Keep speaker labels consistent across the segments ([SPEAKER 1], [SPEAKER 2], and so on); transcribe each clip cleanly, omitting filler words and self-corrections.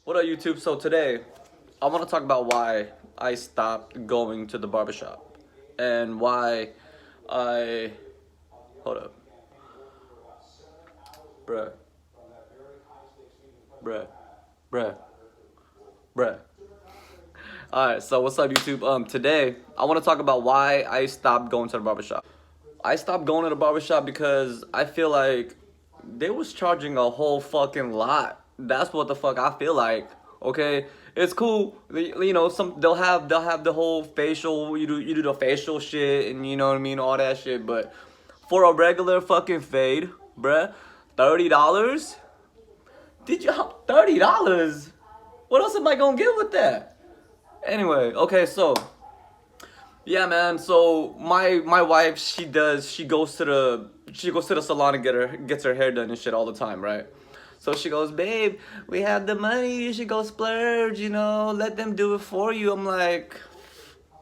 [SPEAKER 1] What up, YouTube? So today, I want to talk about why I stopped going to the barbershop and why I hold up, bruh, bruh, bruh, bruh. All right, so what's up, YouTube? Today I want to talk about why I stopped going to the barbershop. I stopped going to the barbershop because I feel like they was charging a whole fucking lot. That's what the fuck I feel like. Okay, it's cool. You know, they'll have the whole facial. You do the facial shit and you know what I mean, all that shit. But for a regular fucking fade, bruh, $30. Did you $30? What else am I gonna get with that? Anyway, okay, so yeah, man. So my wife, she goes to the salon and gets her hair done and shit all the time, right? So she goes, babe, we have the money. You should go splurge. You know, let them do it for you. I'm like,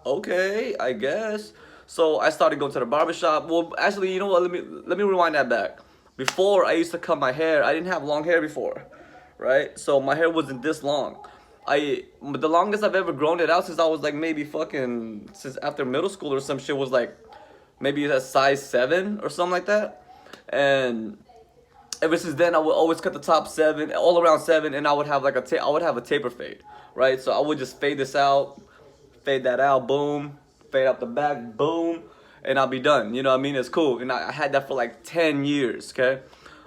[SPEAKER 1] okay, I guess. So I started going to the barbershop. Well, actually, you know what? Let me rewind that back. Before I used to cut my hair, I didn't have long hair before, right? So my hair wasn't this long. But the longest I've ever grown it out since I was like maybe fucking since after middle school or some shit was like maybe a size 7 or something like that. And ever since then, I would always cut the top 7, all around 7, and I would have like I would have a taper fade, right? So I would just fade this out, fade that out, boom, fade out the back, boom, and I'll be done. You know what I mean? It's cool. And I had that for like 10 years, okay?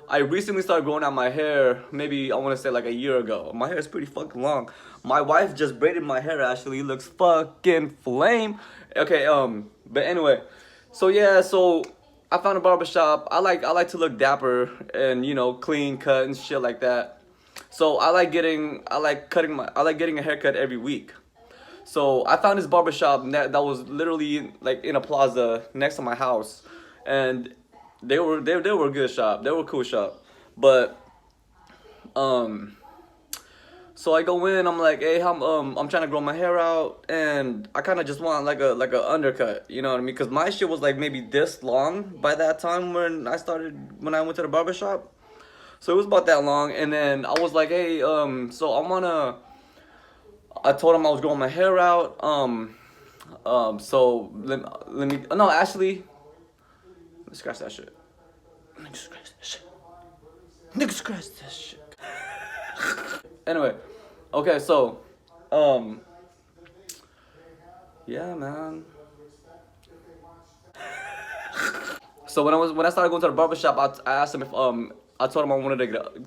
[SPEAKER 1] I recently started growing out my hair, maybe I want to say like a year ago. My hair is pretty fucking long. My wife just braided my hair actually. It looks fucking flame. Okay, but anyway. So yeah, so I found a barbershop. I like to look dapper and you know, clean cut and shit like that. So I like getting a haircut every week. So I found this barbershop that was literally like in a plaza next to my house, and they were a good shop. They were a cool shop, but um. So I go in. I'm like, hey, I'm trying to grow my hair out, and I kind of just want like a undercut. You know what I mean? Cause my shit was like maybe this long by that time when I went to the barbershop. So it was about that long, and then I was like, hey, so I told him I was growing my hair out. So let me. No, actually, let's scratch that shit. Nigga scratch that shit. Nigga scratch that shit. Anyway, okay, so, yeah, man. So when I started going to the barbershop, I asked him if I told him I wanted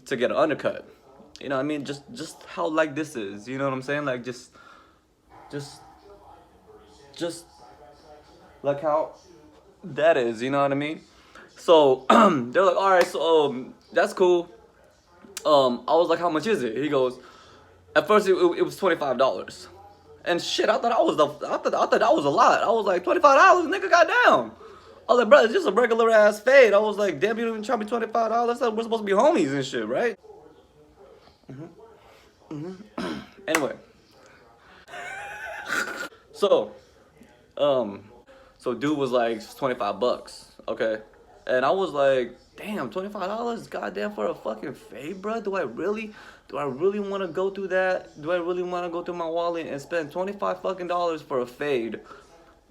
[SPEAKER 1] to get an undercut. You know what I mean? Just how like this is. You know what I'm saying? Like just like how that is. You know what I mean? So they're like, all right, so that's cool. I was like, how much is it? He goes, at first it was $25. And shit, I thought that was a lot. I was like, $25, nigga, goddamn. I was like, bro, it's just a regular ass fade. I was like, damn, you don't even charge me $25. Like, we're supposed to be homies and shit, right? Anyway, so so dude was like, it's $25, okay? And I was like, damn, $25, goddamn, for a fucking fade, bro. Do I really want to go through that? Do I really want to go through my wallet and spend $25 for a fade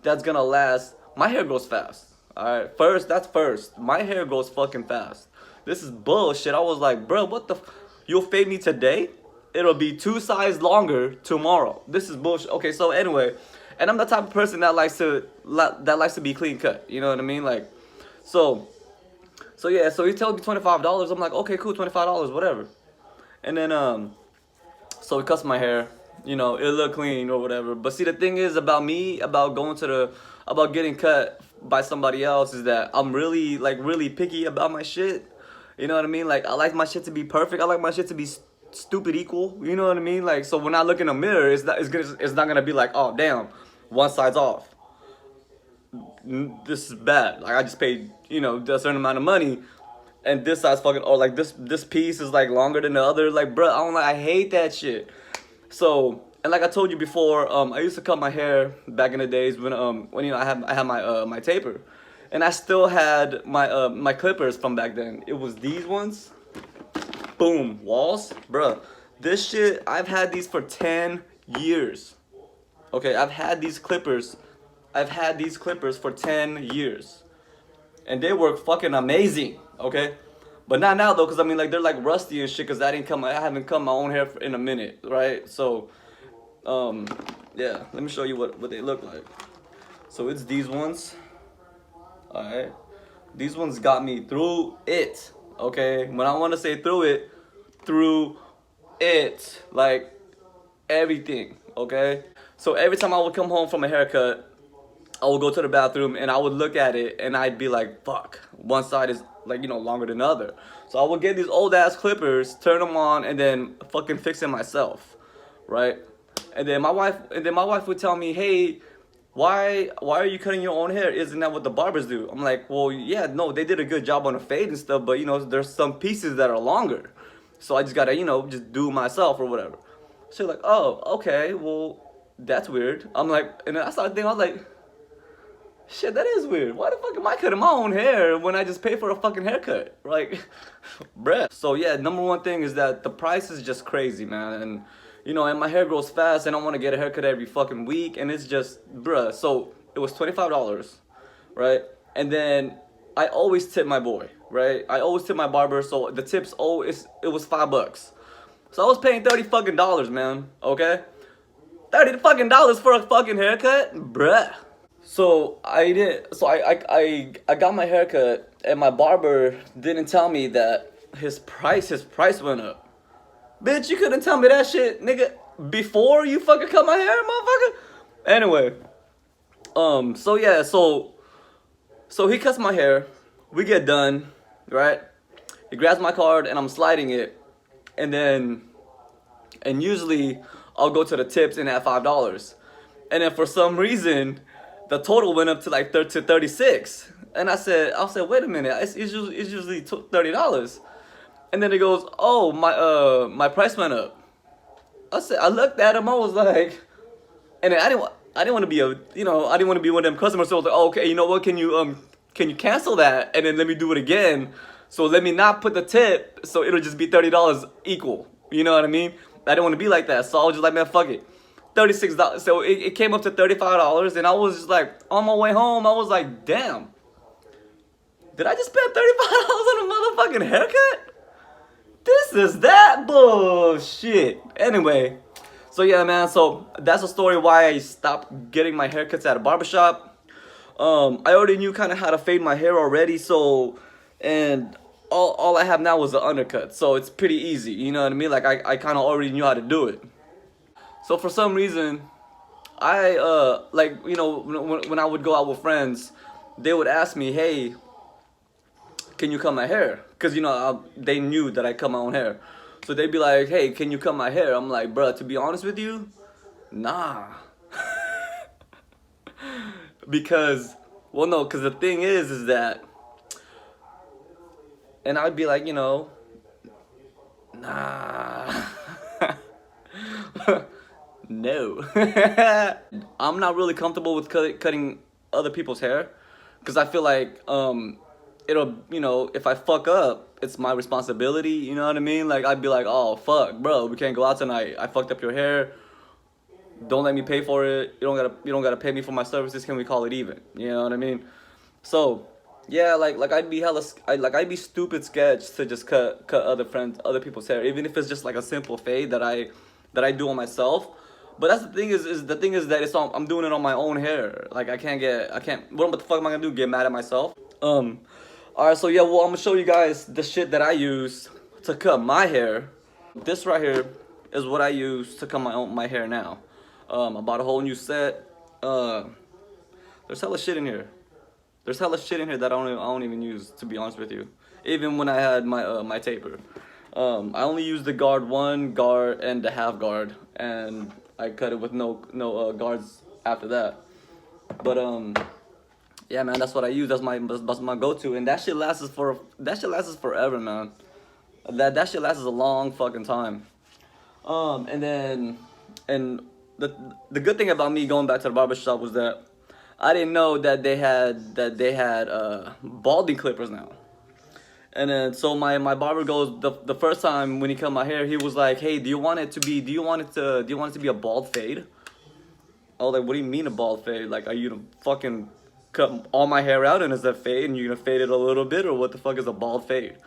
[SPEAKER 1] that's gonna last? My hair grows fast. All right, that's first. My hair grows fucking fast. This is bullshit. I was like, bro, what the? You'll fade me today? It'll be 2 sizes longer tomorrow. This is bullshit. Okay, so anyway, and I'm the type of person that likes to be clean cut. You know what I mean? Like, so yeah, so he told me $25. I'm like, okay, cool, $25, whatever. And then so he cuts my hair. You know, it look clean or whatever. But see, the thing is about me, about getting cut by somebody else, is that I'm really picky about my shit. You know what I mean? Like, I like my shit to be perfect. I like my shit to be stupid equal. You know what I mean? Like, so when I look in the mirror, it's not gonna be like, oh damn, one side's off. This is bad. Like, I just paid, you know, a certain amount of money, and this size fucking, or like this piece is like longer than the other. Like, bro, I hate that shit. So, and like I told you before, I used to cut my hair back in the days when you know I had my taper, and I still had my clippers from back then. It was these ones. Boom, walls, bruh. This shit, I've had these for 10 years. Okay, I've had these clippers. I've had these clippers for 10 years. And they work fucking amazing, okay? But not now though, cause I mean like they're like rusty and shit, cause I haven't cut my own hair in a minute, right? So, yeah, let me show you what they look like. So it's these ones, all right? These ones got me through it, okay? When I want to say through it, like everything, okay? So every time I would come home from a haircut, I would go to the bathroom and I would look at it and I'd be like, fuck, one side is like, you know, longer than the other. So I would get these old ass clippers, turn them on, and then fucking fix it myself, right? And then my wife would tell me, hey, why are you cutting your own hair? Isn't that what the barbers do? I'm like, well, yeah, no, they did a good job on the fade and stuff, but you know, there's some pieces that are longer. So I just gotta, you know, just do it myself or whatever. She's like, oh, okay, well, that's weird. I'm like, and then I started thinking, I was like, shit, that is weird. Why the fuck am I cutting my own hair when I just pay for a fucking haircut? Like, bruh. So yeah, number one thing is that the price is just crazy, man. And you know, and my hair grows fast and I want to get a haircut every fucking week. And it's just, bruh. So it was $25, right? And then I always tip my boy, right? I always tip my barber. So the tips, it was $5. So I was paying 30 fucking dollars, man. Okay? 30 fucking dollars for a fucking haircut? Bruh. So I got my haircut and my barber didn't tell me that his price went up. Bitch, you couldn't tell me that shit, nigga, before you fucking cut my hair, motherfucker. Anyway, so yeah, so he cuts my hair, we get done, right? He grabs my card and I'm sliding it, and usually I'll go to the tips and add $5. And then for some reason, the total went up to like 36. And I said, wait a minute, it's usually $30. And then it goes, oh, my price went up. I looked at him, I was like, and then I didn't want to be I didn't want to be one of them customers. So I was like, oh, okay, you know what, can you cancel that and then let me do it again? So let me not put the tip, so it'll just be $30 equal. You know what I mean? I didn't want to be like that, so I was just like, man, fuck it. $36. So it came up to $35, and I was just like, on my way home, I was like, damn, did I just spend $35 on a motherfucking haircut? This is that bullshit. Anyway, so yeah, man, so that's a story why I stopped getting my haircuts at a barbershop. I already knew kind of how to fade my hair already, so, and all I have now is the undercut, so it's pretty easy, you know what I mean? Like, I kind of already knew how to do it. So for some reason, I, like, you know, when I would go out with friends, they would ask me, hey, can you cut my hair? Because, you know, they knew that I cut my own hair. So they'd be like, hey, can you cut my hair? I'm like, bruh, to be honest with you, nah. Because, well, no, because the thing is that, and I'd be like, you know, nah. No. I'm not really comfortable with cutting other people's hair, because I feel like, it'll, you know, if I fuck up, it's my responsibility, you know what I mean? Like, I'd be like, oh, fuck, bro, we can't go out tonight. I fucked up your hair. Don't let me pay for it. You don't gotta pay me for my services. Can we call it even? You know what I mean? So, yeah, like I'd be stupid sketch to just cut other people's hair, even if it's just like a simple fade that I do on myself. But that's the thing is that I'm doing it on my own hair. Like, I can't, what the fuck am I gonna do? Get mad at myself? Alright, so yeah, well, I'm gonna show you guys the shit that I use to cut my hair. This right here is what I use to cut my hair now. I bought a whole new set. There's hella shit in here. There's hella shit in here that I don't even use, to be honest with you. Even when I had my my taper. I only use the guard 1, guard, and the half guard, and I cut it with no guards after that. But yeah, man, that's what I use. That's my go-to, and that shit lasts forever, man. That shit lasts a long fucking time. And the good thing about me going back to the barbershop was that I didn't know that they had balding clippers now. And then so my barber goes the first time when he cut my hair, he was like, "Hey, do you want it to be a bald fade?" I was like, "What do you mean a bald fade? Like, are you gonna fucking cut all my hair out and is that fade and you're gonna fade it a little bit, or what the fuck is a bald fade?"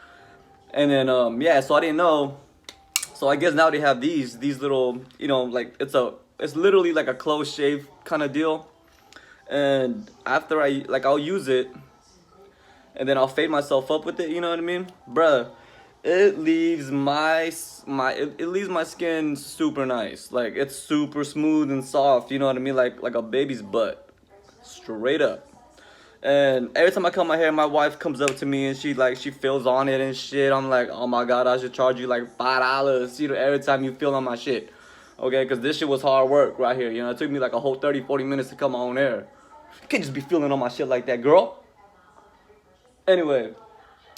[SPEAKER 1] And then yeah, so I didn't know. So I guess now they have these little, you know, like it's literally like a close shave kind of deal. And after I'll use it, and then I'll fade myself up with it. You know what I mean, bruh? It leaves it leaves my skin super nice. Like, it's super smooth and soft. You know what I mean? Like a baby's butt, straight up. And every time I cut my hair, my wife comes up to me and she feels on it and shit. I'm like, oh my god, I should charge you like $5, you know, every time you feel on my shit. Okay, because this shit was hard work right here. You know, it took me like a whole 30-40 minutes to cut my own hair. You can't just be feeling on my shit like that, girl. Anyway,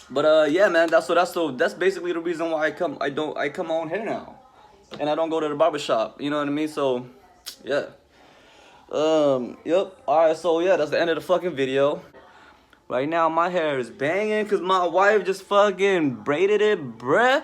[SPEAKER 1] but yeah, man, that's basically the reason why I come my own hair now, and I don't go to the barbershop. You know what I mean? So, yeah. Yep. Alright, so yeah, that's the end of the fucking video. Right now, my hair is banging because my wife just fucking braided it, bruh.